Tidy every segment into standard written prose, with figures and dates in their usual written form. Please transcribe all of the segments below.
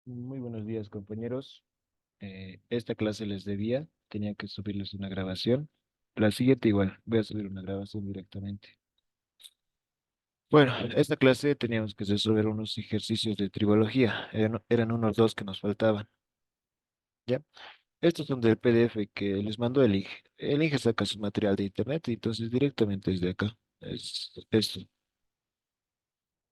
Muy buenos días, compañeros. Esta clase les debía, tenía que subirles una grabación. La siguiente igual, voy a subir una grabación directamente. Bueno, esta clase teníamos que resolver unos ejercicios de tribología. Eran unos dos que nos faltaban, ¿ya? Estos son del PDF que les mandó el INGE. El INGE saca su material de internet y entonces directamente desde acá. Es esto.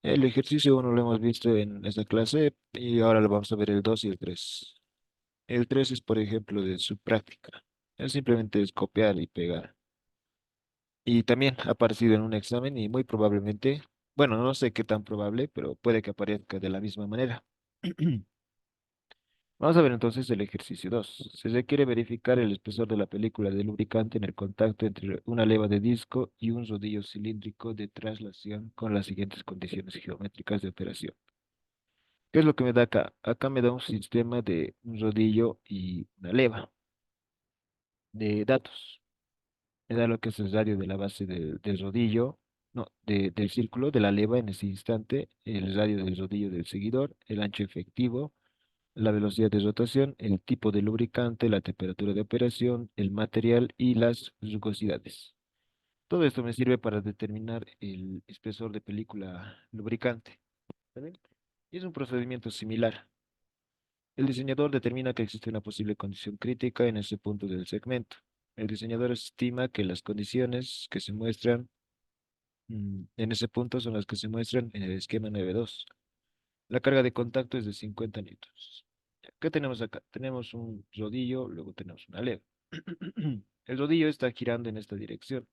El ejercicio uno lo hemos visto en esta clase y ahora lo vamos a ver el 2 y el 3. El 3 es, por ejemplo, de su práctica. Simplemente es copiar y pegar. Y también ha aparecido en un examen y muy probablemente, bueno, no sé qué tan probable, pero puede que aparezca de la misma manera. Vamos a ver entonces el ejercicio 2. Se requiere verificar el espesor de la película de lubricante en el contacto entre una leva de disco y un rodillo cilíndrico de traslación con las siguientes condiciones geométricas de operación. ¿Qué es lo que me da acá? Acá me da un sistema de un rodillo y una leva de datos. Me da lo que es el radio de la base del rodillo, no, del círculo, de la leva en ese instante, el radio del rodillo del seguidor, el ancho efectivo, la velocidad de rotación, el tipo de lubricante, la temperatura de operación, el material y las rugosidades. Todo esto me sirve para determinar el espesor de película lubricante. ¿Está bien? Y es un procedimiento similar. El diseñador determina que existe una posible condición crítica en ese punto del segmento. El diseñador estima que las condiciones que se muestran en ese punto son las que se muestran en el esquema 9.2. La carga de contacto es de 50 newtons. ¿Qué tenemos acá? Tenemos un rodillo, luego tenemos una leva. El rodillo está girando en esta dirección.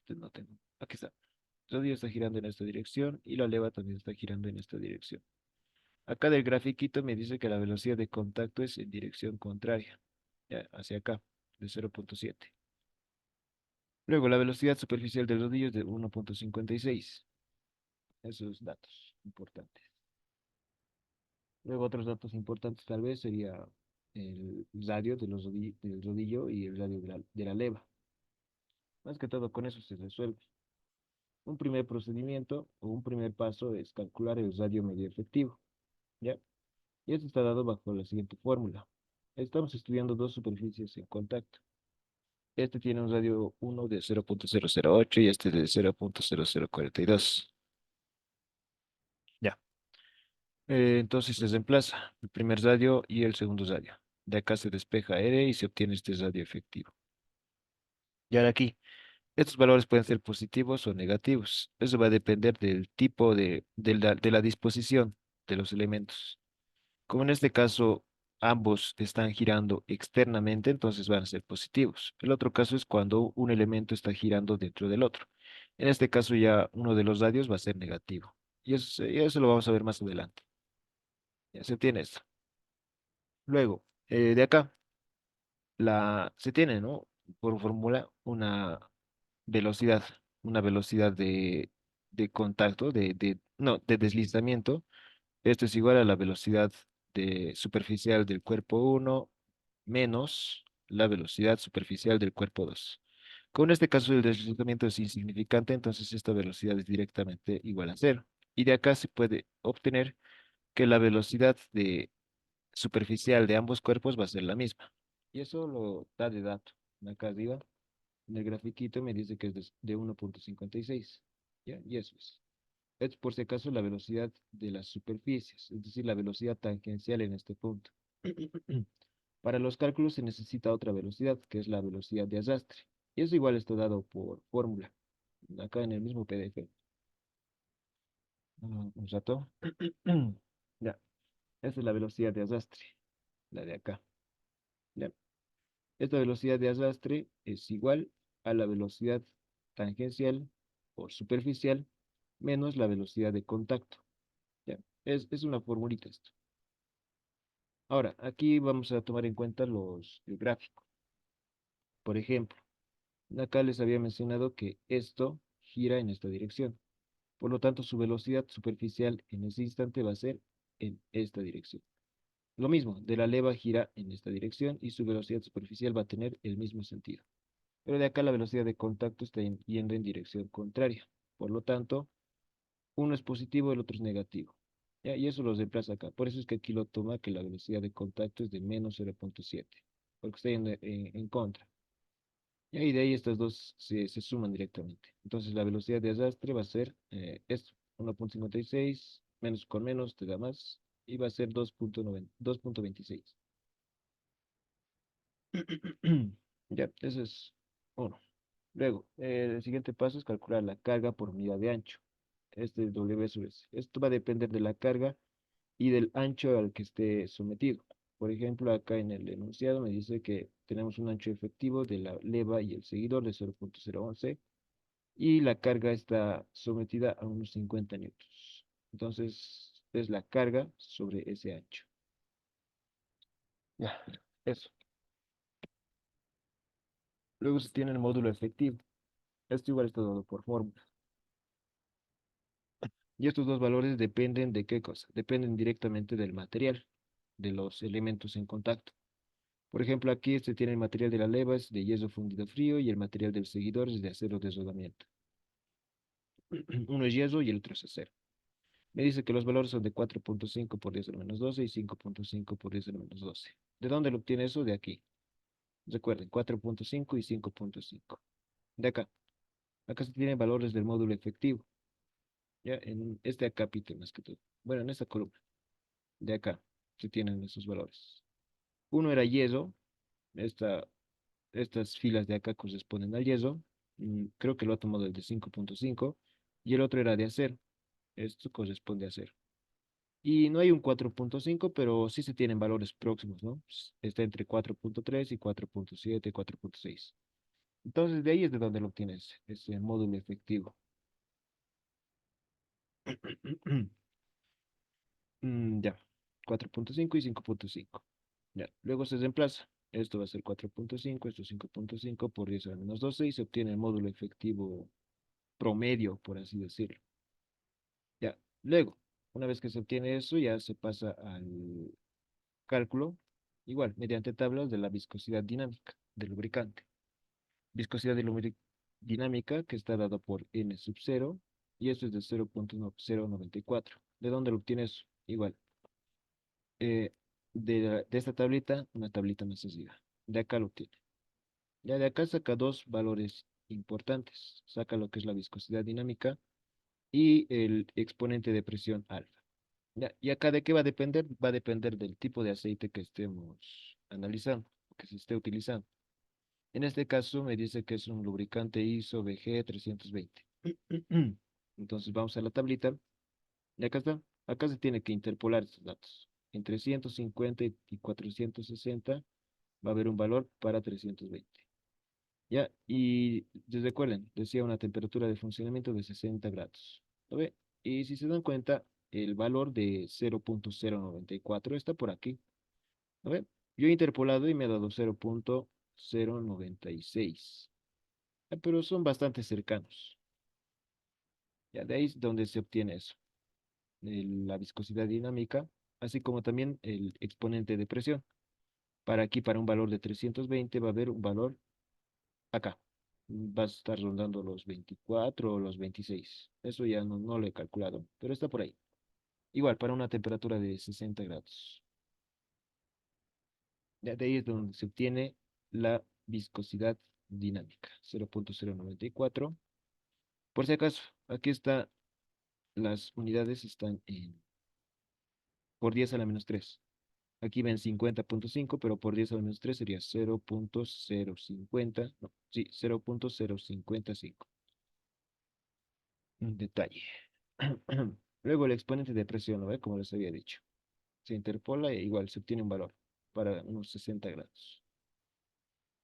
No tengo. Aquí está. El rodillo está girando en esta dirección y la leva también está girando en esta dirección. Acá del grafiquito me dice que la velocidad de contacto es en dirección contraria, ya, hacia acá, de 0.7. Luego, la velocidad superficial del rodillo es de 1.56. Esos datos importantes. Luego, otros datos importantes tal vez sería el radio de del rodillo y el radio de la leva. Más que todo con eso se resuelve. Un primer procedimiento o un primer paso es calcular el radio medio efectivo, ¿ya? Y esto está dado bajo la siguiente fórmula. Estamos estudiando dos superficies en contacto. Este tiene un radio 1 de 0.008 y este de 0.0042. Ya. Entonces se reemplaza el primer radio y el segundo radio. De acá se despeja R y se obtiene este radio efectivo. Y ahora aquí, estos valores pueden ser positivos o negativos. Eso va a depender del tipo de la disposición de los elementos. Como en este caso ambos están girando externamente, entonces van a ser positivos. El otro caso es cuando un elemento está girando dentro del otro. En este caso ya uno de los radios va a ser negativo. Y eso lo vamos a ver más adelante. Ya se tiene esto. Luego, de acá, se tiene, ¿no? Por fórmula, velocidad, una velocidad de contacto, no, de deslizamiento. Esto es igual a la velocidad superficial del cuerpo uno menos la velocidad superficial del cuerpo 2. Con este caso el deslizamiento es insignificante, entonces esta velocidad es directamente igual a cero. Y de acá se puede obtener que la velocidad superficial de ambos cuerpos va a ser la misma. Y eso lo da de dato. Acá arriba, en el grafiquito me dice que es de 1.56. ¿Ya? Y eso es. Es por si acaso la velocidad de las superficies, es decir, la velocidad tangencial en este punto. Para los cálculos se necesita otra velocidad, que es la velocidad de arrastre. Y eso igual está dado por fórmula, acá en el mismo PDF. Un rato. Ya, esa es la velocidad de arrastre, la de acá. Ya. Esta velocidad de arrastre es igual a la velocidad tangencial o superficial menos la velocidad de contacto. Ya. Es una formulita esto. Ahora, aquí vamos a tomar en cuenta el gráfico. Por ejemplo, acá les había mencionado que esto gira en esta dirección. Por lo tanto, su velocidad superficial en ese instante va a ser en esta dirección. Lo mismo, de la leva gira en esta dirección y su velocidad superficial va a tener el mismo sentido. Pero de acá la velocidad de contacto está yendo en dirección contraria. Por lo tanto, uno es positivo, el otro es negativo. ¿ya? Y eso lo reemplaza acá. Por eso es que aquí lo toma que la velocidad de contacto es de menos 0,7, porque está yendo en contra. Y ahí de ahí estas dos se suman directamente. Entonces la velocidad de arrastre va a ser esto, 1,56 menos con menos te da más, y va a ser 2,90 2,26. Ya, eso es uno. Luego, el siguiente paso es calcular la carga por unidad de ancho. Este es W sobre S. Esto va a depender de la carga y del ancho al que esté sometido. Por ejemplo, acá en el enunciado me dice que tenemos un ancho efectivo de la leva y el seguidor de 0,011 y la carga está sometida a unos 50 newtons. Entonces, es la carga sobre ese ancho. Ya, eso. Luego se tiene el módulo efectivo. Esto igual está dado por fórmula. Y estos dos valores dependen de qué cosa? Dependen directamente del material, de los elementos en contacto. Por ejemplo, aquí este tiene el material de la leva es de yeso fundido frío y el material del seguidor es de acero de rodamiento. Uno es yeso y el otro es acero. Me dice que los valores son de 4,5 por 10 a la menos 12 y 5,5 por 10 a la menos 12. ¿De dónde lo obtiene eso? De aquí. Recuerden, 4,5 y 5,5. De acá. Acá se tienen valores del módulo efectivo. Ya, en este acápite más que todo. Bueno, en esta columna. De acá se tienen esos valores. Uno era yeso. Esta, estas filas de acá corresponden al yeso. Creo que lo ha tomado el de 5,5. Y el otro era de acero. Esto corresponde a acero. Y no hay un 4,5, pero sí se tienen valores próximos, ¿no? Está entre 4,3 y 4,7, 4,6. Entonces, de ahí es de donde lo obtienes, ese módulo efectivo. Ya, 4,5 y 5,5. Ya, luego se reemplaza. Esto va a ser 4,5, esto 5,5 por 10 a la menos 12 y se obtiene el módulo efectivo promedio, por así decirlo. Ya, luego, una vez que se obtiene eso, ya se pasa al cálculo, igual, mediante tablas de la viscosidad dinámica del lubricante. Viscosidad dinámica que está dado por N sub 0 y esto es de 0,094. ¿De dónde lo obtienes? Igual, eh, de esta tablita, una tablita más sencilla. De acá lo obtiene. Ya de acá saca dos valores importantes. Saca lo que es la viscosidad dinámica y el exponente de presión alfa. Ya, ¿y acá de qué va a depender? Va a depender del tipo de aceite que estemos analizando, que se esté utilizando. En este caso me dice que es un lubricante ISO VG 320. Entonces vamos a la tablita y acá está. Acá se tiene que interpolar estos datos. Entre 150 y 460 va a haber un valor para 320. Ya, y recuerden, decía una temperatura de funcionamiento de 60 grados. ¿Lo ve? Y si se dan cuenta, el valor de 0,094 está por aquí. ¿Lo ve? Yo he interpolado y me ha dado 0,096. Pero son bastante cercanos. Ya de ahí es donde se obtiene eso, la viscosidad dinámica, así como también el exponente de presión. Para aquí, para un valor de 320, va a haber un valor acá. Va a estar rondando los 24 o los 26. Eso ya no lo he calculado, pero está por ahí. Igual, para una temperatura de 60 grados. Ya de ahí es donde se obtiene la viscosidad dinámica, 0,094. Por si acaso, aquí está, las unidades están por 10 a la menos 3. Aquí ven 50,5, pero por 10 a la menos 3 sería 0,050, no, sí, 0,055. Un detalle. Luego el exponente de presión, ¿no ve? Como les había dicho. Se interpola e igual se obtiene un valor para unos 60 grados.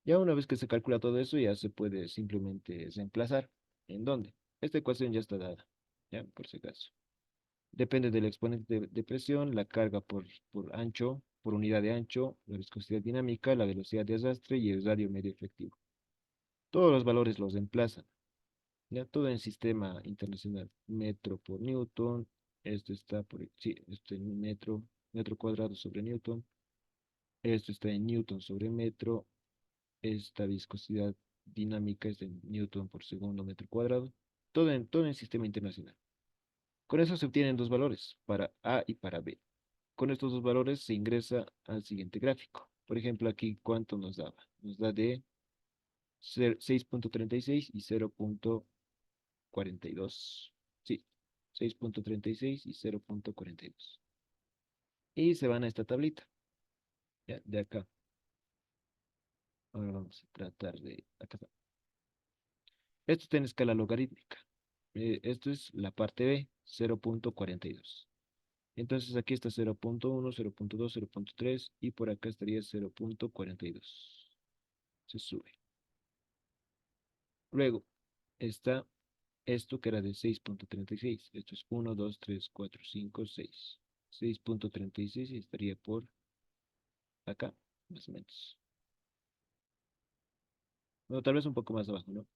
Ya una vez que se calcula todo eso, ya se puede simplemente reemplazar. ¿En dónde? Esta ecuación ya está dada, ya, por si acaso. Depende del exponente de presión, la carga por ancho, por unidad de ancho, la viscosidad dinámica, la velocidad de arrastre y el radio medio efectivo. Todos los valores los reemplazan. Ya todo en sistema internacional. Metro por Newton. Esto está por, sí, esto en metro, metro cuadrado sobre Newton. Esto está en Newton sobre metro. Esta viscosidad dinámica es en Newton por segundo metro cuadrado. Todo en sistema internacional. Con eso se obtienen dos valores, para A y para B. Con estos dos valores se ingresa al siguiente gráfico. Por ejemplo, aquí, ¿cuánto nos daba? Nos da de 6,36 y 0,42. Sí, 6,36 y 0,42. Y se van a esta tablita, ya, de acá. Ahora vamos a tratar de... Acá está. Esto está en escala logarítmica. Esto es la parte B, 0,42. Entonces aquí está 0,1, 0,2, 0,3 y por acá estaría 0,42. Se sube. Luego está esto que era de 6,36. Esto es 1, 2, 3, 4, 5, 6. 6,36 y estaría por acá, más o menos. Bueno, tal vez un poco más abajo, ¿no?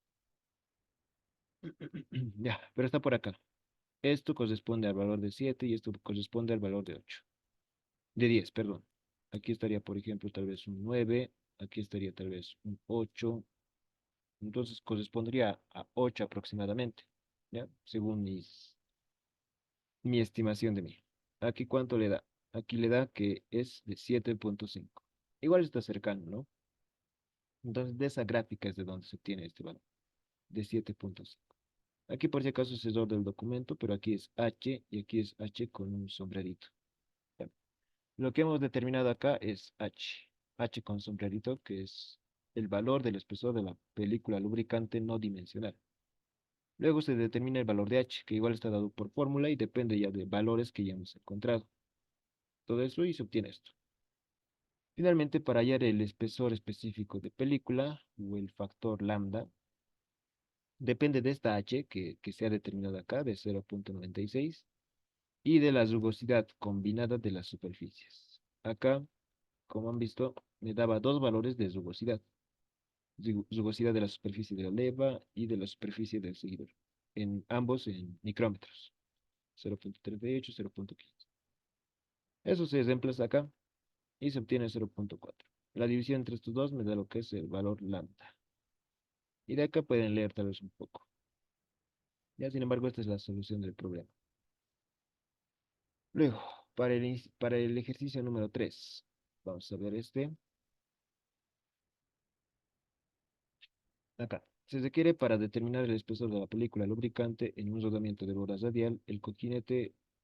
Ya, pero está por acá. Esto corresponde al valor de 7 y esto corresponde al valor de 8. De 10, perdón. Aquí estaría, por ejemplo, tal vez un 9. Aquí estaría tal vez un 8. Entonces correspondería a 8 aproximadamente, ¿ya? Según mi estimación de mí. Aquí cuánto le da. Aquí le da que es de 7,5. Igual está cercano, ¿no? Entonces de esa gráfica es de donde se obtiene este valor, de 7,5. Aquí por si acaso es error del documento, pero aquí es H y aquí es H con un sombrerito. ¿Ya? Lo que hemos determinado acá es H. H con sombrerito, que es el valor del espesor de la película lubricante no dimensional. Luego se determina el valor de H, que igual está dado por fórmula y depende ya de valores que ya hemos encontrado. Todo eso y se obtiene esto. Finalmente, para hallar el espesor específico de película, o el factor lambda, depende de esta H que se ha determinado acá, de 0,96, y de la rugosidad combinada de las superficies. Acá, como han visto, me daba dos valores de rugosidad. Rugosidad de la superficie de la leva y de la superficie del seguidor. En ambos en micrómetros. 0,38, 0,15. Eso se reemplaza acá y se obtiene 0,4. La división entre estos dos me da lo que es el valor lambda. Y de acá pueden leer tal vez un poco. Ya, sin embargo, esta es la solución del problema. Luego, para el ejercicio número 3, vamos a ver este. Acá. Se requiere para determinar el espesor de la película lubricante en un rodamiento de bola radial, el cojín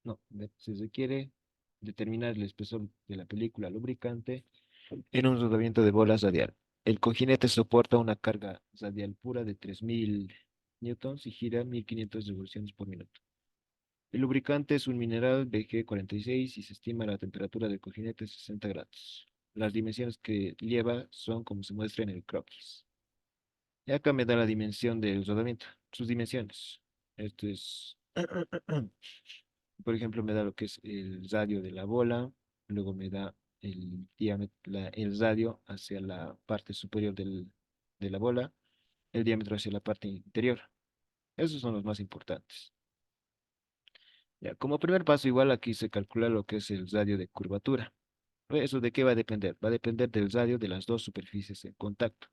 no, se requiere determinar el espesor de la película lubricante en un rodamiento de bola radial. El cojinete soporta una carga radial pura de 3.000 newtons y gira 1.500 revoluciones por minuto. El lubricante es un mineral BG46 y se estima la temperatura del cojinete 60 grados. Las dimensiones que lleva son como se muestra en el croquis. Y acá me da la dimensión del rodamiento, sus dimensiones. Esto es, por ejemplo, me da lo que es el radio de la bola, luego me da el diámetro, el radio hacia la parte superior de la bola, el diámetro hacia la parte interior. Esos son los más importantes. Ya, como primer paso, igual aquí se calcula lo que es el radio de curvatura. ¿Eso de qué va a depender? Va a depender del radio de las dos superficies en contacto.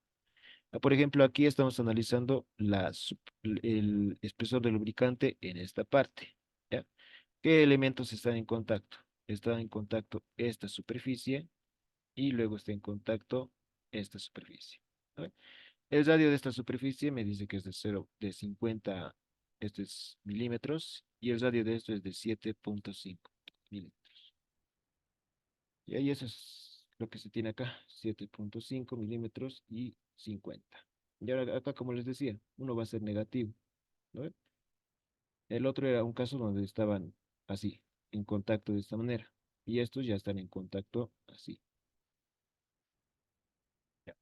Por ejemplo, aquí estamos analizando el espesor del lubricante en esta parte. ¿Ya? ¿Qué elementos están en contacto? Está en contacto esta superficie y luego está en contacto esta superficie. ¿No? El radio de esta superficie me dice que es de 50 milímetros y el radio de esto es de 7,5 milímetros. Y ahí eso es lo que se tiene acá, 7,5 milímetros y 50. Y ahora acá, como les decía, uno va a ser negativo, ¿no? El otro era un caso donde estaban así, en contacto de esta manera. Y estos ya están en contacto así. Ya.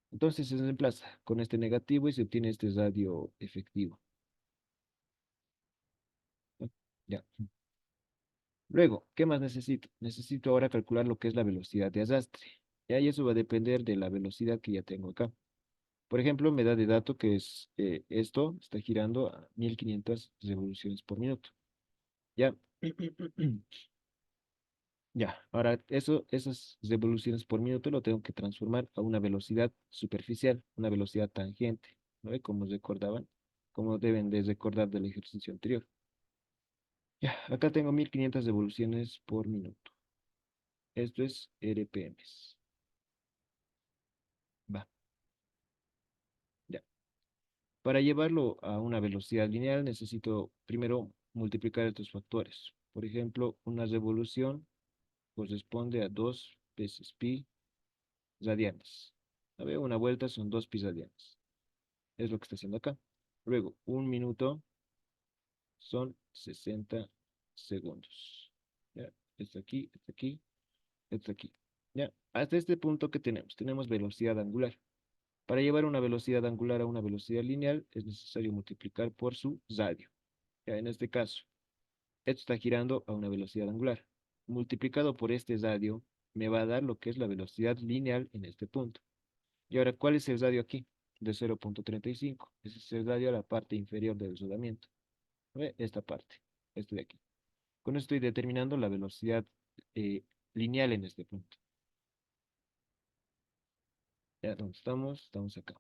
Entonces se reemplaza con este negativo y se obtiene este radio efectivo. ¿No? Ya. Luego, ¿qué más necesito? Necesito ahora calcular lo que es la velocidad de arrastre. Ya, y eso va a depender de la velocidad que ya tengo acá. Por ejemplo, me da de dato que es esto está girando a 1.500 revoluciones por minuto. Ya. Ya, ahora esas revoluciones por minuto lo tengo que transformar a una velocidad superficial, una velocidad tangente, ¿no ve? Como recordaban, como deben de recordar del ejercicio anterior. Ya, acá tengo 1500 revoluciones por minuto. Esto es RPMs. Va, ya. Para llevarlo a una velocidad lineal necesito primero multiplicar estos factores. Por ejemplo, una revolución corresponde a 2 veces pi radianes. A ver, una vuelta son 2 pi radianes. Es lo que está haciendo acá. Luego, un minuto son 60 segundos. Ya, esto aquí, esto aquí, esto aquí. Ya, hasta este punto que tenemos. Tenemos velocidad angular. Para llevar una velocidad angular a una velocidad lineal es necesario multiplicar por su radio. Ya, en este caso, esto está girando a una velocidad angular. Multiplicado por este radio me va a dar lo que es la velocidad lineal en este punto. Y ahora, ¿cuál es el radio aquí? De 0,35. Ese es el radio a la parte inferior del rodamiento. ¿Ve? Esta parte, esto de aquí. Con esto estoy determinando la velocidad eh, lineal en este punto. Ya, ¿dónde estamos? Estamos acá.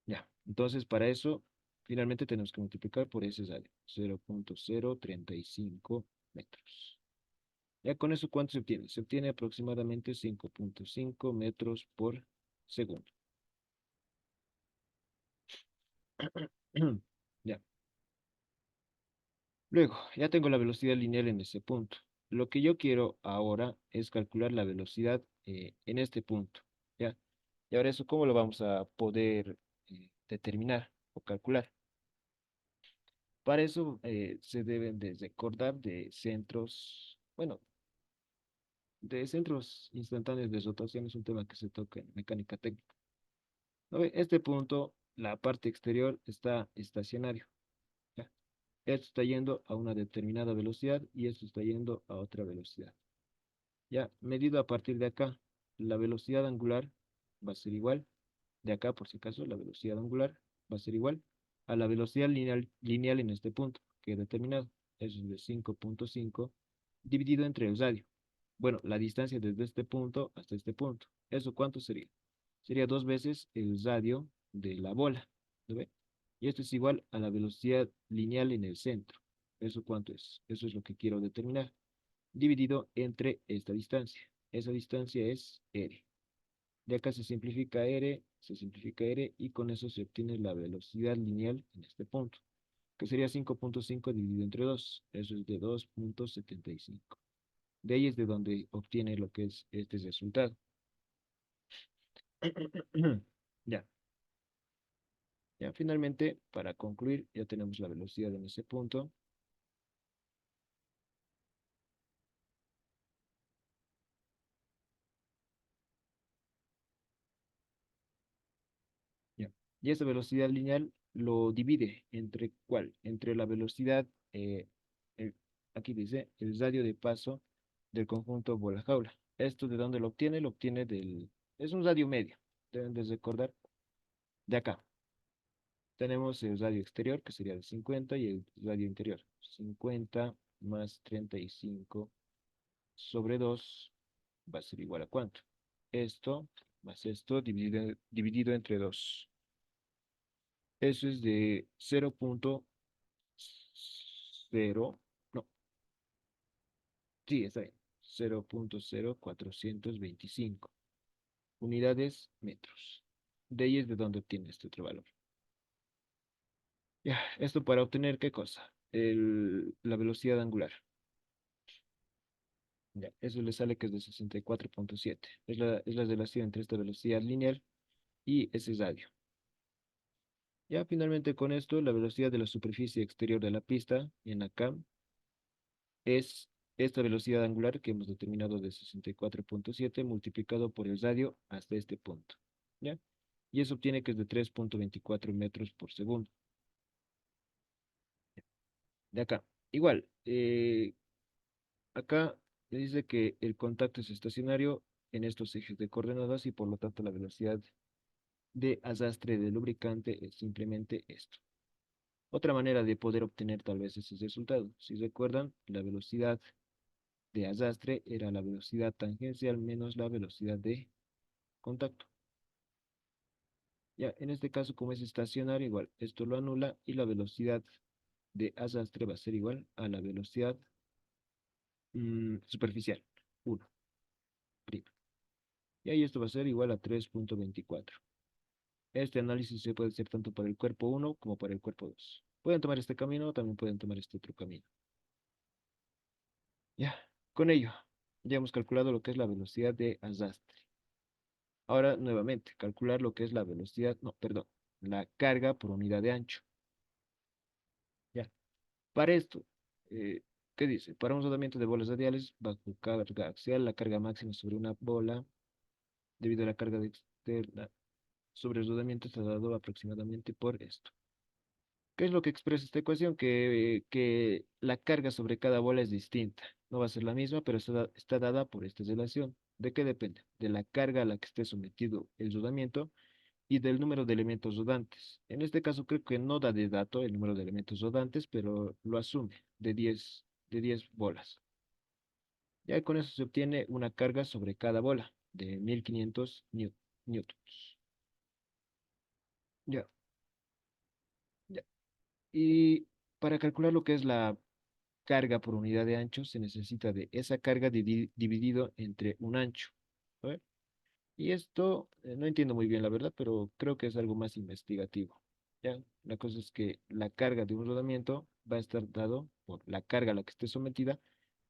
Ya, entonces para eso, finalmente tenemos que multiplicar por ese radio, 0,035 metros. Ya con eso, ¿cuánto se obtiene? Se obtiene aproximadamente 5,5 metros por segundo. Ya. Luego, ya tengo la velocidad lineal en ese punto. Lo que yo quiero ahora es calcular la velocidad en este punto. ¿Ya? Y ahora eso, ¿cómo lo vamos a poder determinar o calcular? Para eso se deben de recordar de centros, bueno, de centros instantáneos de rotación es un tema que se toca en mecánica técnica. ¿No ve? Este punto, la parte exterior está estacionario. ¿Ya? Esto está yendo a una determinada velocidad y esto está yendo a otra velocidad. Ya, medido a partir de acá, la velocidad angular va a ser igual, de acá por si acaso, la velocidad angular va a ser igual a la velocidad lineal en este punto que he determinado. Eso es de 5,5 dividido entre el radio. Bueno, la distancia desde este punto hasta este punto. ¿Eso cuánto sería? Sería 2 veces el radio de la bola. ¿Lo ve? Y esto es igual a la velocidad lineal en el centro. ¿Eso cuánto es? Eso es lo que quiero determinar. Dividido entre esta distancia. Esa distancia es r. De acá se simplifica r y con eso se obtiene la velocidad lineal en este punto, que sería 5,5 dividido entre 2. Eso es de 2,75. De ahí es de donde obtiene lo que es este resultado. Ya, ya finalmente, para concluir, ya tenemos la velocidad en ese punto. Ya. Y esa velocidad lineal lo divide entre ¿cuál? Entre la velocidad, el- aquí dice, el radio de paso del conjunto bola-jaula. ¿Esto de dónde lo obtiene? Lo obtiene del... Es un radio medio, deben de recordar. De acá tenemos el radio exterior, que sería de 50, y el radio interior. 50 más 35 sobre 2 va a ser igual a ¿cuánto? Esto más esto dividido entre 2. Eso es de 0,0, no, sí, está bien, 0,0425 unidades metros. De ahí es de donde obtiene este otro valor. Ya, esto para obtener ¿qué cosa? La velocidad angular. Ya, eso le sale que es de 64,7. Es la relación entre esta velocidad lineal y ese radio. Ya finalmente con esto, la velocidad de la superficie exterior de la pista en acá es esta velocidad angular que hemos determinado de 64,7 multiplicado por el radio hasta este punto. ¿Ya? Y eso obtiene que es de 3,24 metros por segundo. De acá. Igual, acá me dice que el contacto es estacionario en estos ejes de coordenadas y por lo tanto la velocidad de arrastre del lubricante es simplemente esto. Otra manera de poder obtener tal vez ese resultado. Si recuerdan, la velocidad de arrastre era la velocidad tangencial menos la velocidad de contacto. Ya, en este caso, como es estacionario, igual, esto lo anula y la velocidad de arrastre va a ser igual a la velocidad superficial, 1, prima. Y ahí esto va a ser igual a 3,24. Este análisis se puede hacer tanto para el cuerpo uno como para el cuerpo 2. Pueden tomar este camino o también pueden tomar este otro camino. Ya, con ello, ya hemos calculado lo que es la velocidad de arrastre. Ahora, nuevamente, calcular lo que es la velocidad, no, perdón, la carga por unidad de ancho. Ya, para esto, eh, ¿qué dice? Para un rodamiento de bolas radiales, bajo carga axial, la carga máxima sobre una bola, debido a la carga externa sobre el rodamiento, está dado aproximadamente por esto. ¿Qué es lo que expresa esta ecuación? Que la carga sobre cada bola es distinta. No va a ser la misma, pero está dada por esta relación. ¿De qué depende? De la carga a la que esté sometido el rodamiento y del número de elementos rodantes. En este caso creo que no da de dato el número de elementos rodantes, pero lo asume de diez bolas. Ya con eso se obtiene una carga sobre cada bola de 1500 newtons. Ya, ya. Y para calcular lo que es la carga por unidad de ancho, se necesita de esa carga dividido entre un ancho. A ver. Y esto no entiendo muy bien la verdad, pero creo que es algo más investigativo. ¿Ya? La cosa es que la carga de un rodamiento va a estar dado por la carga a la que esté sometida,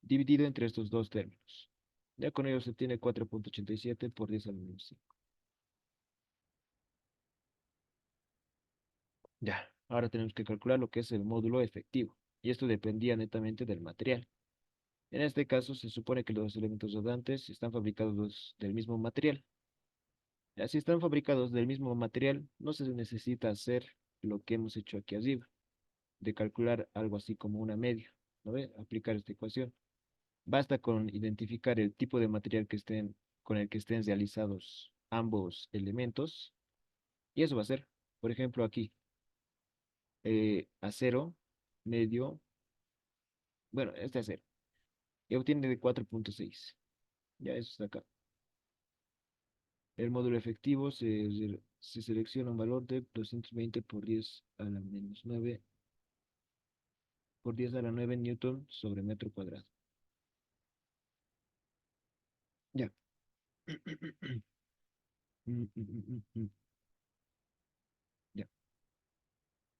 dividido entre estos dos términos. Ya con ello se tiene 4,87 por 10 a la menos 5. Ya, ahora tenemos que calcular lo que es el módulo efectivo. Y esto dependía netamente del material. En este caso, se supone que los elementos rodantes están fabricados del mismo material. Ya, si están fabricados del mismo material, no se necesita hacer lo que hemos hecho aquí arriba, de calcular algo así como una media, ¿no ve? Aplicar esta ecuación. Basta con identificar el tipo de material con el que estén realizados ambos elementos, y eso va a ser, por ejemplo, aquí, acero, medio, bueno, este acero, y obtiene de 4,6. Ya eso está acá. El módulo efectivo se selecciona un valor de 220 por 10 a la menos 9 por 10 a la 9 newton sobre metro cuadrado. Ya. Ya.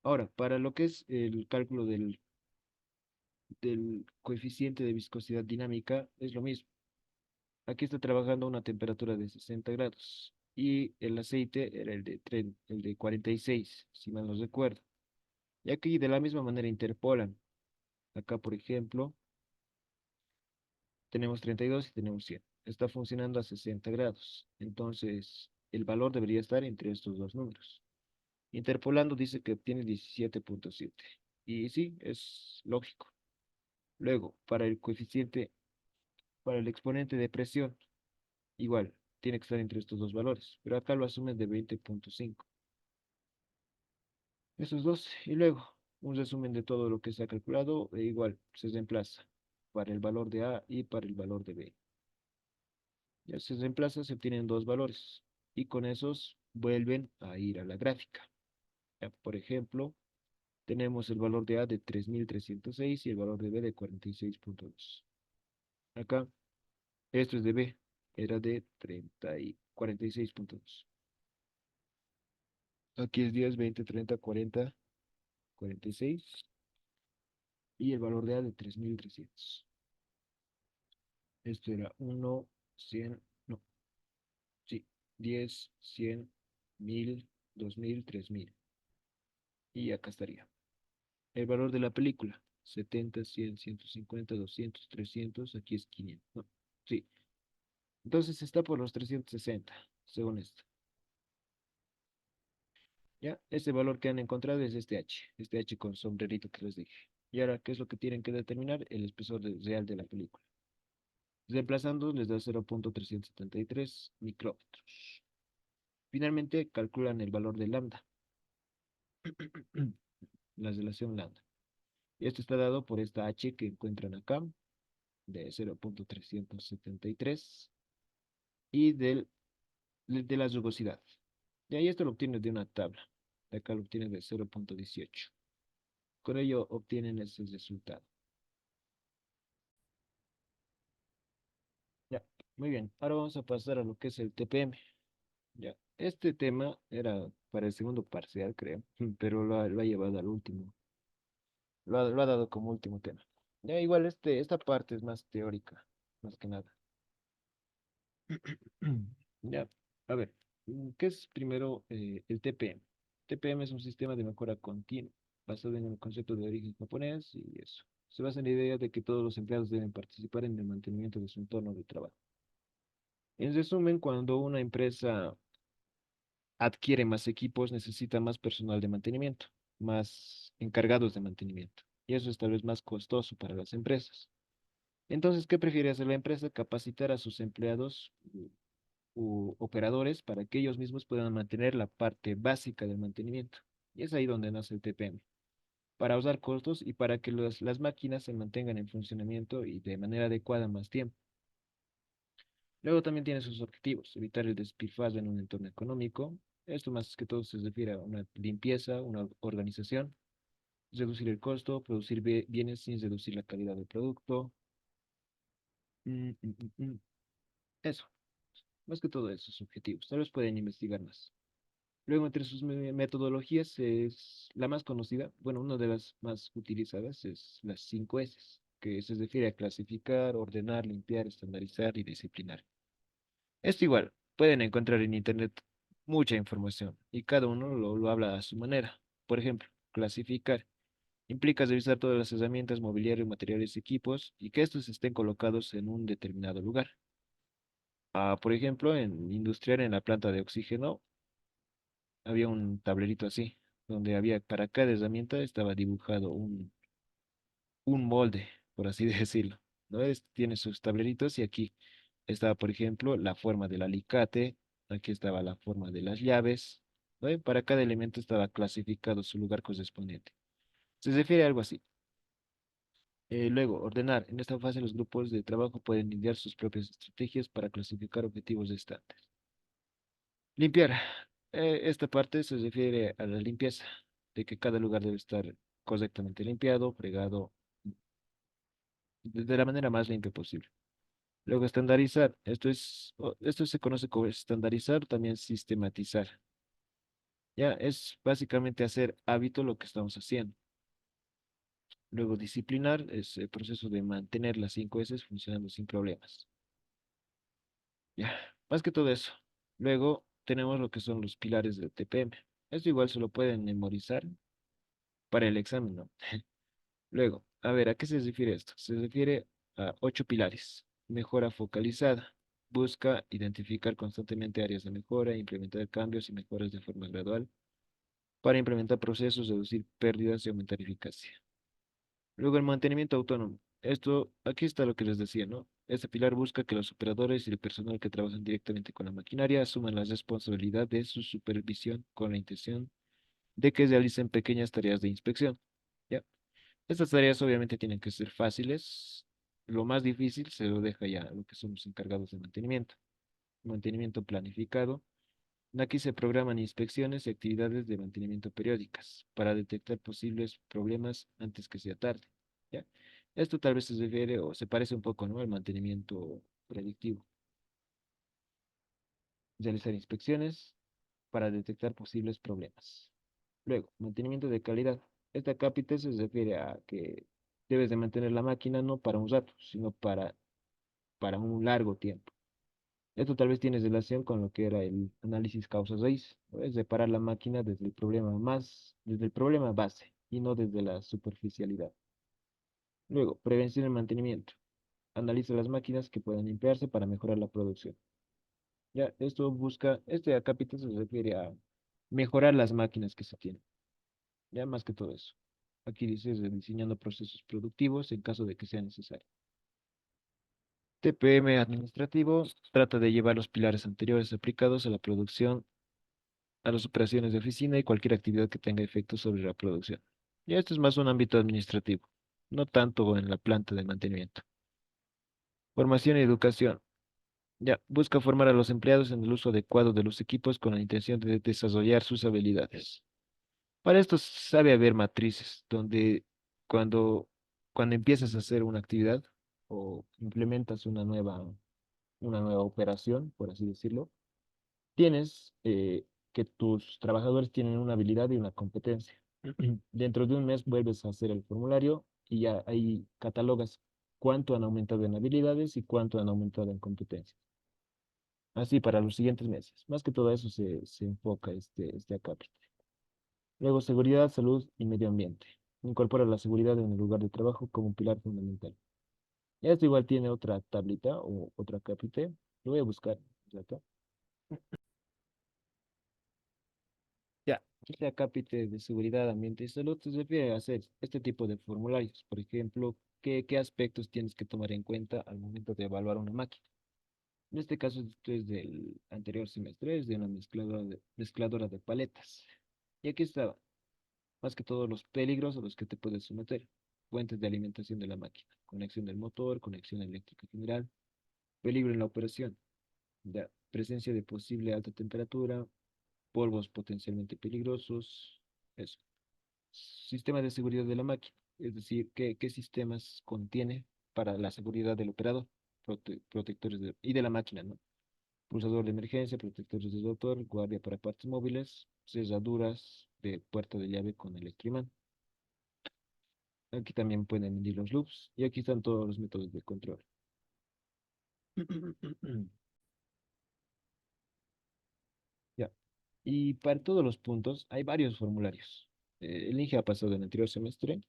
Ahora, para lo que es el cálculo del coeficiente de viscosidad dinámica, es lo mismo. Aquí está trabajando a una temperatura de 60 grados y el aceite era el de 46, si mal no recuerdo. Y aquí de la misma manera interpolan. Acá, por ejemplo, tenemos 32 y tenemos 100. Está funcionando a 60 grados. Entonces, el valor debería estar entre estos dos números. Interpolando dice que obtiene 17,7. Y sí, es lógico. Luego, para el exponente de presión, igual, tiene que estar entre estos dos valores. Pero acá lo asumen de 20,5. Esos dos. Y luego, un resumen de todo lo que se ha calculado. E igual, se reemplaza para el valor de A y para el valor de B. Ya se reemplaza, se obtienen dos valores y con esos vuelven a ir a la gráfica. Ya, por ejemplo, tenemos el valor de A de 3306 y el valor de B de 46,2. Acá, esto es de B, era de 46,2. Aquí es 10, 20, 30, 40, 46 y el valor de A de 3300. Esto era 1, 100, no, sí, 10, 100, 1000, 2000, 3000. Y acá estaría. El valor de la película, 70, 100, 150, 200, 300, aquí es 500. No, sí. Entonces está por los 360, según esto. ¿Ya? Este valor que han encontrado es este H con sombrerito que les dije. Y ahora, ¿qué es lo que tienen que determinar? El espesor real de la película. Reemplazando, les da 0,373 micrómetros. Finalmente, calculan el valor de lambda, la relación lambda. Y esto está dado por esta H que encuentran acá, de 0,373 y de la rugosidad. Y ahí esto lo obtienes de una tabla. De acá lo obtienes de 0.18. De acá lo obtienes de 0.18. Con ello obtienen ese resultado. Ya, muy bien. Ahora vamos a pasar a lo que es el TPM. Ya, este tema era para el segundo parcial, creo, pero lo ha llevado al último. Lo ha dado como último tema. Ya, igual esta parte es más teórica, más que nada. Ya, a ver, ¿qué es primero el TPM? TPM es un sistema de mejora continua, basado en el concepto de origen japonés y eso. Se basa en la idea de que todos los empleados deben participar en el mantenimiento de su entorno de trabajo. En resumen, cuando una empresa adquiere más equipos, necesita más personal de mantenimiento, más encargados de mantenimiento. Y eso es tal vez más costoso para las empresas. Entonces, ¿qué prefiere hacer la empresa? Capacitar a sus empleados u operadores para que ellos mismos puedan mantener la parte básica del mantenimiento. Y es ahí donde nace el TPM, para ahorrar costos y para que las máquinas se mantengan en funcionamiento y de manera adecuada más tiempo. Luego también tiene sus objetivos: evitar el despilfarro en un entorno económico. Esto más que todo se refiere a una limpieza, una organización, reducir el costo, producir bienes sin reducir la calidad del producto. Mm, mm, mm, mm. Eso, más que todo esos objetivos. Tal vez pueden investigar más. Luego, entre sus metodologías, es la más conocida, bueno, una de las más utilizadas es las 5 S, que se refiere a clasificar, ordenar, limpiar, estandarizar y disciplinar. Esto igual, pueden encontrar en Internet mucha información y cada uno lo habla a su manera. Por ejemplo, clasificar implica revisar todas las herramientas, mobiliario, materiales, equipos y que estos estén colocados en un determinado lugar. Por ejemplo, en industrial, en la planta de oxígeno, había un tablerito así, donde había para cada herramienta estaba dibujado un molde, por así decirlo. ¿No? Tiene sus tableritos y aquí estaba, por ejemplo, la forma del alicate, aquí estaba la forma de las llaves, ¿no? Para cada elemento estaba clasificado su lugar correspondiente. Se refiere a algo así. Luego, ordenar. En esta fase, los grupos de trabajo pueden idear sus propias estrategias para clasificar objetivos estantes. Limpiar. Esta parte se refiere a la limpieza, de que cada lugar debe estar correctamente limpiado, fregado, de la manera más limpia posible. Luego, estandarizar. Esto se conoce como estandarizar, también sistematizar. Ya es básicamente hacer hábito lo que estamos haciendo. Luego, disciplinar es el proceso de mantener las 5 S funcionando sin problemas. Ya, más que todo eso. Luego tenemos lo que son los pilares del TPM. Esto igual se lo pueden memorizar para el examen, ¿no? Luego, a ver, ¿a qué se refiere esto? Se refiere a 8 pilares. Mejora focalizada. Busca identificar constantemente áreas de mejora, implementar cambios y mejoras de forma gradual para implementar procesos, reducir pérdidas y aumentar eficacia. Luego, el mantenimiento autónomo. Aquí está lo que les decía, ¿no? Este pilar busca que los operadores y el personal que trabajan directamente con la maquinaria asuman la responsabilidad de su supervisión con la intención de que realicen pequeñas tareas de inspección. ¿Ya? Estas tareas obviamente tienen que ser fáciles. Lo más difícil se lo deja ya a lo que son los encargados de mantenimiento. Mantenimiento planificado. Aquí se programan inspecciones y actividades de mantenimiento periódicas para detectar posibles problemas antes que sea tarde. ¿Ya? Esto tal vez se refiere o se parece un poco, ¿no?, al mantenimiento predictivo. Realizar inspecciones para detectar posibles problemas. Luego, mantenimiento de calidad. Esta cápita se refiere a que debes de mantener la máquina no para un rato, sino para un largo tiempo. Esto tal vez tiene relación con lo que era el análisis causa-raíz, ¿no? Es reparar la máquina desde el problema base y no desde la superficialidad. Luego, prevención y mantenimiento. Analiza las máquinas que puedan limpiarse para mejorar la producción. Ya, este capítulo se refiere a mejorar las máquinas que se tienen. Ya más que todo eso. Aquí dice diseñando procesos productivos en caso de que sea necesario. TPM administrativo trata de llevar los pilares anteriores aplicados a la producción, a las operaciones de oficina y cualquier actividad que tenga efecto sobre la producción. Ya esto es más un ámbito administrativo, no tanto en la planta de mantenimiento. Formación y educación. Ya, busca formar a los empleados en el uso adecuado de los equipos con la intención de desarrollar sus habilidades. Para esto sabe haber matrices donde cuando, cuando empiezas a hacer una actividad o implementas una nueva operación, por así decirlo, tienes que tus trabajadores tienen una habilidad y una competencia. Dentro de un mes vuelves a hacer el formulario y ya ahí catalogas cuánto han aumentado en habilidades y cuánto han aumentado en competencias. Así para los siguientes meses. Más que todo eso se enfoca este acápite. Luego, seguridad, salud y medio ambiente. Incorpora la seguridad en el lugar de trabajo como un pilar fundamental. Esto igual tiene otra tablita o otra acápite. Lo voy a buscar. Ya está. Ya, este acápite de seguridad, ambiente y salud se refiere a hacer este tipo de formularios. Por ejemplo, qué aspectos tienes que tomar en cuenta al momento de evaluar una máquina. En este caso, esto es del anterior semestre, es de una mezcladora de paletas. Y aquí está, más que todos los peligros a los que te puedes someter. Fuentes de alimentación de la máquina, conexión del motor, conexión eléctrica general, peligro en la operación, la presencia de posible alta temperatura, polvos potencialmente peligrosos, eso. Sistema de seguridad de la máquina, es decir, qué sistemas contiene para la seguridad del operador, protectores y de la máquina, ¿no? Pulsador de emergencia, protectores de rotor, guardia para partes móviles, cerraduras de puerta de llave con electroimán. Aquí también pueden medir los loops y aquí están todos los métodos de control. Ya. Y para todos los puntos hay varios formularios. El Inge ha pasado en el anterior semestre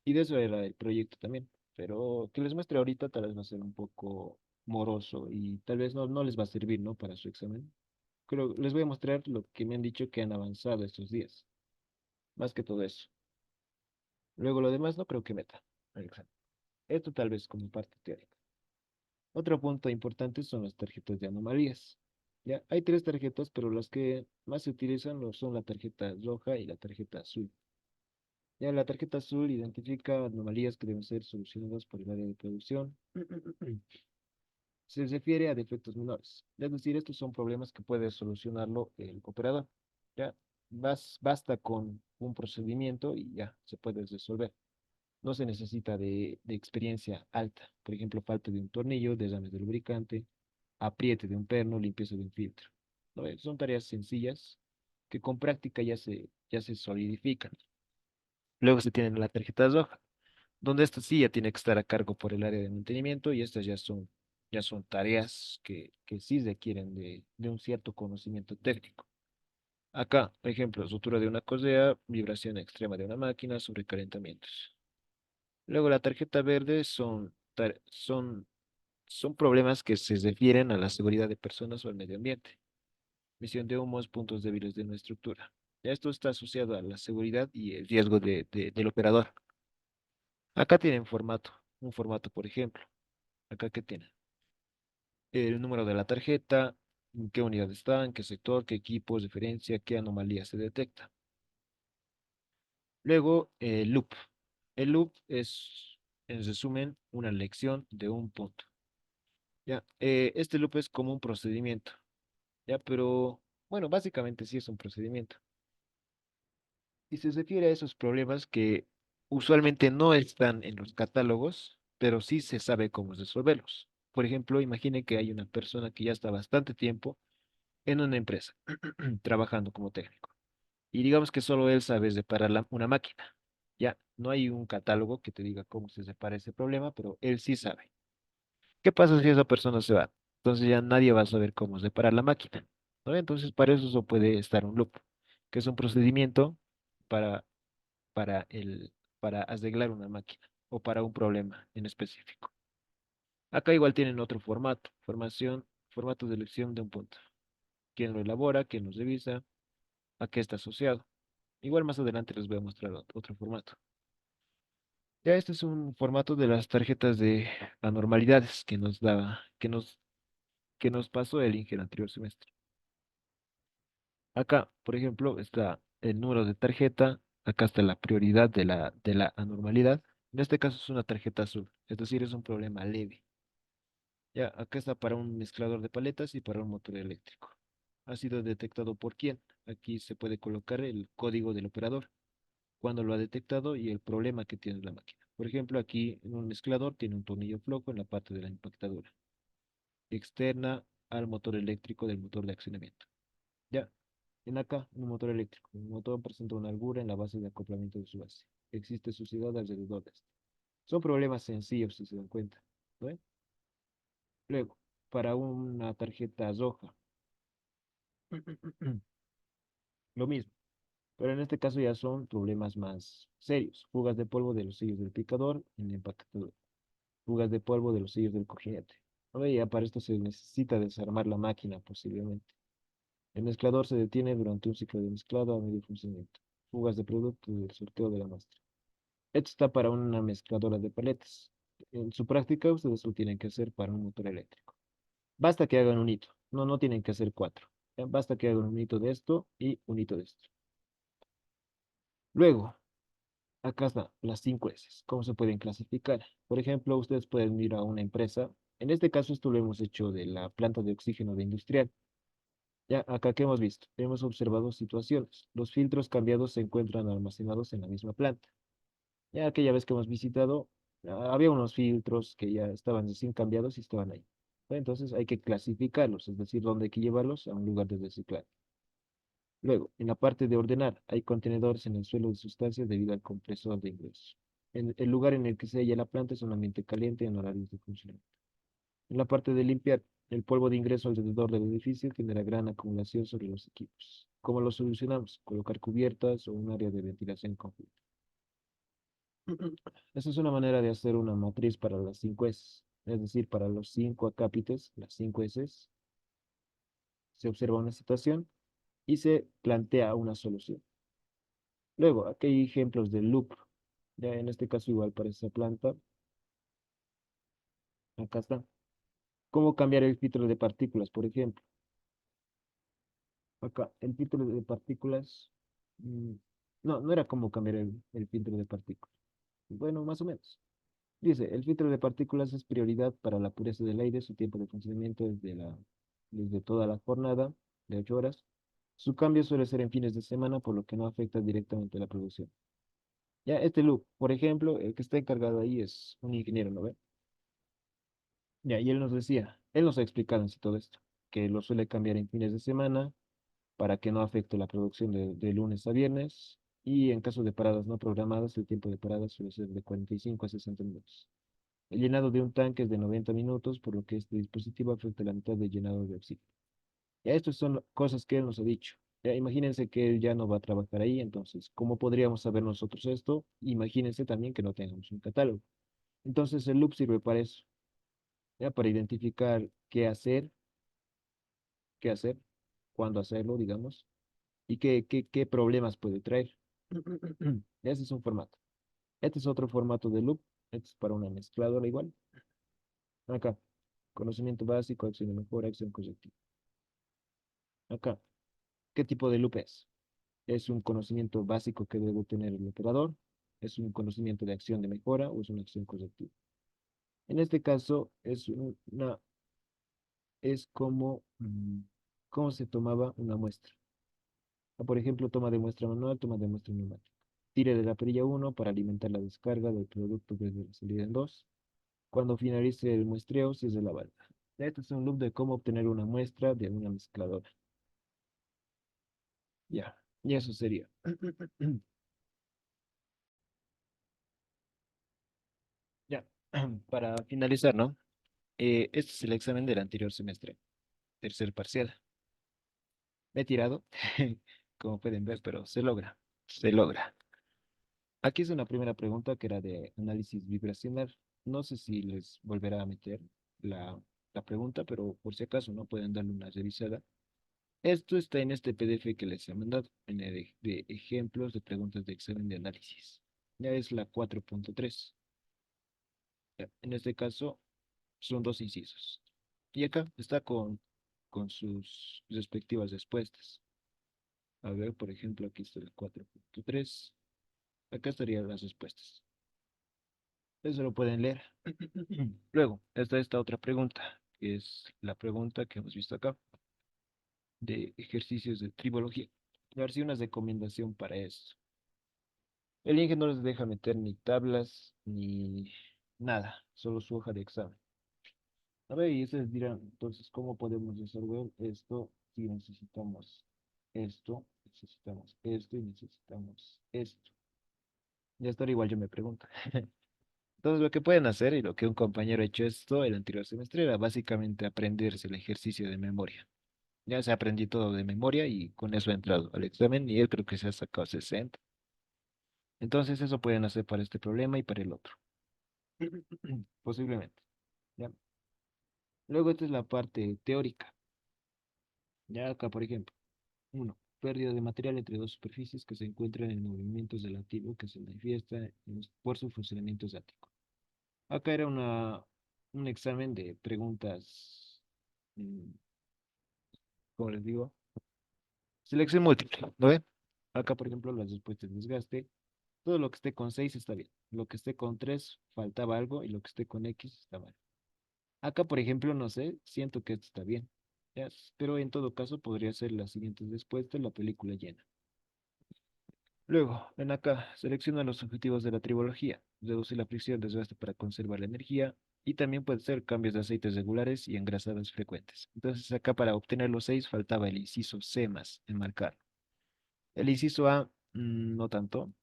y de eso era el proyecto también. Pero que les muestre ahorita tal vez va a ser un poco moroso y tal vez no les va a servir, ¿no? Para su examen. Creo, les voy a mostrar lo que me han dicho que han avanzado estos días. Más que todo eso. Luego lo demás no creo que meta al examen. Esto tal vez como parte teórica. Otro punto importante son las tarjetas de anomalías. Ya, hay tres tarjetas, pero las que más se utilizan son la tarjeta roja y la tarjeta azul. Ya, la tarjeta azul identifica anomalías que deben ser solucionadas por el área de producción. Se refiere a defectos menores. Es decir, estos son problemas que puede solucionarlo el operador. Ya, basta con un procedimiento y ya se puede resolver. No se necesita de experiencia alta. Por ejemplo, falta de un tornillo, derrames de lubricante, apriete de un perno, limpieza de un filtro. ¿No? Son tareas sencillas que con práctica ya se solidifican. Luego se tiene la tarjeta roja, donde esta sí ya tiene que estar a cargo por el área de mantenimiento y estas ya son tareas que sí requieren de un cierto conocimiento técnico. Acá, por ejemplo, rotura de una correa, vibración extrema de una máquina, sobrecalentamientos. Luego la tarjeta verde son problemas que se refieren a la seguridad de personas o al medio ambiente. Emisión de humos, puntos débiles de una estructura. Esto está asociado a la seguridad y el riesgo del operador. Acá tienen un formato, por ejemplo. Acá que tienen el número de la tarjeta, en qué unidad está, en qué sector, qué equipo, referencia, qué anomalía se detecta. Luego, el loop. El loop es, en resumen, una lección de un punto. Ya, este loop es como un procedimiento, ya, pero bueno, básicamente sí es un procedimiento. Y se refiere a esos problemas que usualmente no están en los catálogos, pero sí se sabe cómo resolverlos. Por ejemplo, imagine que hay una persona que ya está bastante tiempo en una empresa trabajando como técnico. Y digamos que solo él sabe reparar una máquina. Ya, no hay un catálogo que te diga cómo se repara ese problema, pero él sí sabe. ¿Qué pasa si esa persona se va? Entonces ya nadie va a saber cómo reparar la máquina, ¿no? Entonces para eso puede estar un loop, que es un procedimiento para para para arreglar una máquina o para un problema en específico. Acá igual tienen otro formato de elección de un punto. ¿Quién lo elabora? ¿Quién lo revisa? ¿A qué está asociado? Igual más adelante les voy a mostrar otro formato. Ya este es un formato de las tarjetas de anormalidades que nos pasó el Inge el anterior semestre. Acá, por ejemplo, está el número de tarjeta, acá está la prioridad de la anormalidad. En este caso es una tarjeta azul, es decir, es un problema leve. Ya, acá está para un mezclador de paletas y para un motor eléctrico. ¿Ha sido detectado por quién? Aquí se puede colocar el código del operador, cuando lo ha detectado y el problema que tiene la máquina. Por ejemplo, aquí en un mezclador tiene un tornillo flojo en la parte de la impactadora, externa al motor eléctrico del motor de accionamiento. Ya, en acá, un motor eléctrico. El motor presenta una holgura en la base de acoplamiento de su base. Existe suciedad alrededor de esto. Son problemas sencillos si se dan cuenta, ¿no ve? Luego, para una tarjeta roja, lo mismo, pero en este caso ya son problemas más serios. Fugas de polvo de los sellos del picador en el empaquetador. Fugas de polvo de los sellos del cojinete. ¿No ve? Ya para esto se necesita desarmar la máquina posiblemente. El mezclador se detiene durante un ciclo de mezclado a medio funcionamiento. Fugas de producto del sorteo de la muestra. Esto está para una mezcladora de paletas. En su práctica, ustedes lo tienen que hacer para un motor eléctrico. Basta que hagan un hito. No, no tienen que hacer cuatro. Basta que hagan un hito de esto y un hito de esto. Luego, acá están las 5 S. ¿Cómo se pueden clasificar? Por ejemplo, ustedes pueden ir a una empresa. En este caso, esto lo hemos hecho de la planta de oxígeno de industrial. Ya, acá que hemos visto, hemos observado situaciones. Los filtros cambiados se encuentran almacenados en la misma planta. Ya aquella vez que hemos visitado, había unos filtros que ya estaban recién cambiados y estaban ahí. Entonces hay que clasificarlos, es decir, dónde hay que llevarlos a un lugar de reciclaje. Luego, en la parte de ordenar, hay contenedores en el suelo de sustancias debido al compresor de ingreso. El lugar en el que se halla la planta es un ambiente caliente en horarios de funcionamiento. En la parte de limpiar, el polvo de ingreso alrededor del edificio genera gran acumulación sobre los equipos. ¿Cómo lo solucionamos? Colocar cubiertas o un área de ventilación conjunta. Esa es una manera de hacer una matriz para las 5 S, es decir, para los 5 acápites, las 5 S, se observa una situación y se plantea una solución. Luego, aquí hay ejemplos de loop. Ya en este caso igual para esa planta, acá está. ¿Cómo cambiar el filtro de partículas, por ejemplo? Acá, el filtro de partículas, mm, no, no era cómo cambiar el filtro de partículas. Bueno, más o menos. Dice, el filtro de partículas es prioridad para la pureza del aire, su tiempo de funcionamiento desde toda la jornada de 8 horas. Su cambio suele ser en fines de semana, por lo que no afecta directamente a la producción. Ya este loop, por ejemplo, el que está encargado ahí es un ingeniero, ¿no ve? Ya, y él nos decía, él nos ha explicado en sí todo esto, que lo suele cambiar en fines de semana para que no afecte la producción de lunes a viernes, y en caso de paradas no programadas, el tiempo de parada suele ser de 45 a 60 minutos. El llenado de un tanque es de 90 minutos, por lo que este dispositivo afecta la mitad del llenado de oxígeno. Ya estas son cosas que él nos ha dicho. Ya imagínense que él ya no va a trabajar ahí, entonces, ¿cómo podríamos saber nosotros esto? Imagínense también que no tengamos un catálogo. Entonces, el loop sirve para eso, ya para identificar qué hacer, cuándo hacerlo, digamos, y qué problemas puede traer. Ese es un formato. Este es otro formato de loop. Este es para una mezcladora igual. Acá, conocimiento básico, acción de mejora, acción correctiva. Acá, ¿qué tipo de loop es? ¿Es un conocimiento básico que debe tener el operador? ¿Es un conocimiento de acción de mejora o es una acción correctiva? En este caso, es como, cómo se tomaba una muestra. Por ejemplo, toma de muestra manual, toma de muestra neumática. Tire de la perilla 1 para alimentar la descarga del producto desde la salida en 2. Cuando finalice el muestreo, cierre la válvula. Este es un loop de cómo obtener una muestra de una mezcladora. Ya, y eso sería. Ya, para finalizar, ¿no? Este es el examen del anterior semestre, tercer parcial. Me he tirado, como pueden ver, pero se logra, se logra. Aquí es una primera pregunta que era de análisis vibracional. No sé si les volverá a meter la, la pregunta, pero por si acaso no pueden darle una revisada. Esto está en este PDF que les he mandado, en el de ejemplos de preguntas de examen de análisis. Ya es la 4.3. Ya, en este caso son dos incisos. Y acá está con sus respectivas respuestas. A ver, por ejemplo, aquí está el 4.3. Acá estarían las respuestas. Eso lo pueden leer. Luego, está esta otra pregunta. que es la pregunta que hemos visto acá, de ejercicios de tribología. A ver si una recomendación para esto. El Inge no les deja meter ni tablas ni nada, solo su hoja de examen. A ver, y ustedes dirán, entonces, ¿cómo podemos resolver esto si necesitamos esto y necesitamos esto? Y hasta ahora igual yo me pregunto. Entonces, lo que pueden hacer y lo que un compañero ha hecho esto el anterior semestre era básicamente aprenderse el ejercicio de memoria. Ya se aprendí todo de memoria y con eso ha entrado al examen y él creo que se ha sacado 60. Entonces, eso pueden hacer para este problema y para el otro. Posiblemente. ¿Ya? Luego, esta es la parte teórica. Ya acá, por ejemplo, uno, pérdida de material entre dos superficies que se encuentran en movimientos relativos que se manifiesta por su funcionamiento estático. Acá era un examen de preguntas, mm, ¿cómo les digo? Selección múltiple, ¿no ve? Acá, por ejemplo, las respuestas de desgaste. Todo lo que esté con 6 está bien. Lo que esté con 3 faltaba algo y lo que esté con X está mal. Acá, por ejemplo, no sé, siento que esto está bien. Ya, pero en todo caso podría ser las siguientes respuestas, la película llena. Luego, ven acá, selecciona los objetivos de la tribología. Reduce la fricción, desgaste para conservar la energía. Y también puede ser cambios de aceites regulares y engrasados frecuentes. Entonces, acá para obtener los 6 faltaba el inciso C más, enmarcar. El inciso A, no tanto.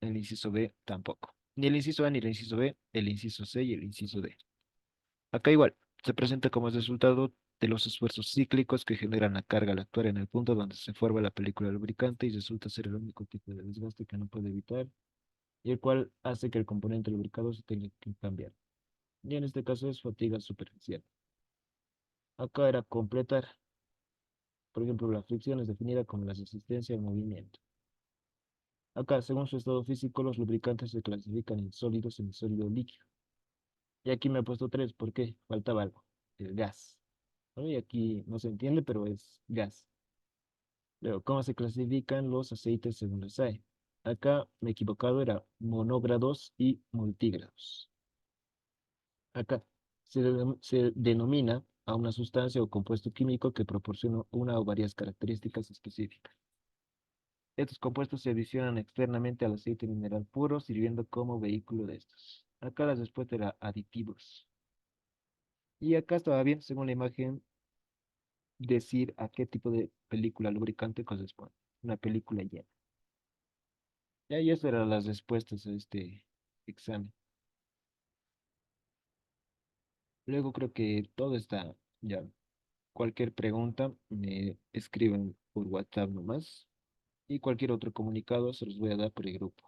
El inciso B, tampoco. Ni el inciso A ni el inciso B, el inciso C y el inciso D. Acá igual, se presenta como el resultado de los esfuerzos cíclicos que generan la carga al actuar en el punto donde se forma la película lubricante y resulta ser el único tipo de desgaste que no puede evitar y el cual hace que el componente lubricado se tenga que cambiar. Y en este caso es fatiga superficial. Acá era completar. Por ejemplo, la fricción es definida como la resistencia al movimiento. Acá, según su estado físico, los lubricantes se clasifican en sólido, semisólido, líquido. Y aquí me he puesto tres, ¿por qué? Faltaba algo, el gas. ¿No? Y aquí no se entiende, pero es gas. Luego, ¿cómo se clasifican los aceites según la SAE? Acá me he equivocado, era monógrados y multígrados. Acá se denomina a una sustancia o compuesto químico que proporciona una o varias características específicas. Estos compuestos se adicionan externamente al aceite mineral puro, sirviendo como vehículo de estos. Acá la respuesta era aditivos. Y acá estaba bien, según la imagen, decir a qué tipo de película lubricante corresponde. Una película llena. Ya, y esas eran las respuestas a este examen. Luego creo que todo está ya. Cualquier pregunta me escriben por WhatsApp nomás. Y cualquier otro comunicado se los voy a dar por el grupo.